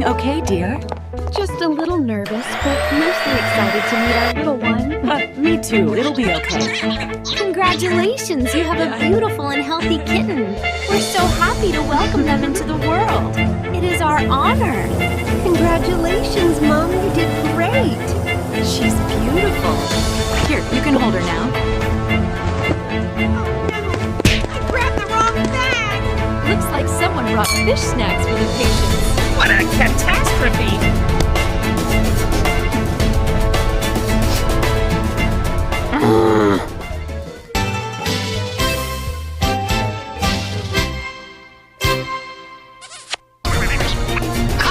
everything okay, dear? Just a little nervous, but mostly excited to meet our little one. Me too. It'll be okay. Congratulations, you have a beautiful and healthy kitten. We're so happy to welcome them into the world. It is our honor. Congratulations, Mom, you did great. She's beautiful. Here, you can hold her now. I grabbed the wrong bag. Looks like someone brought fish snacks for the patient.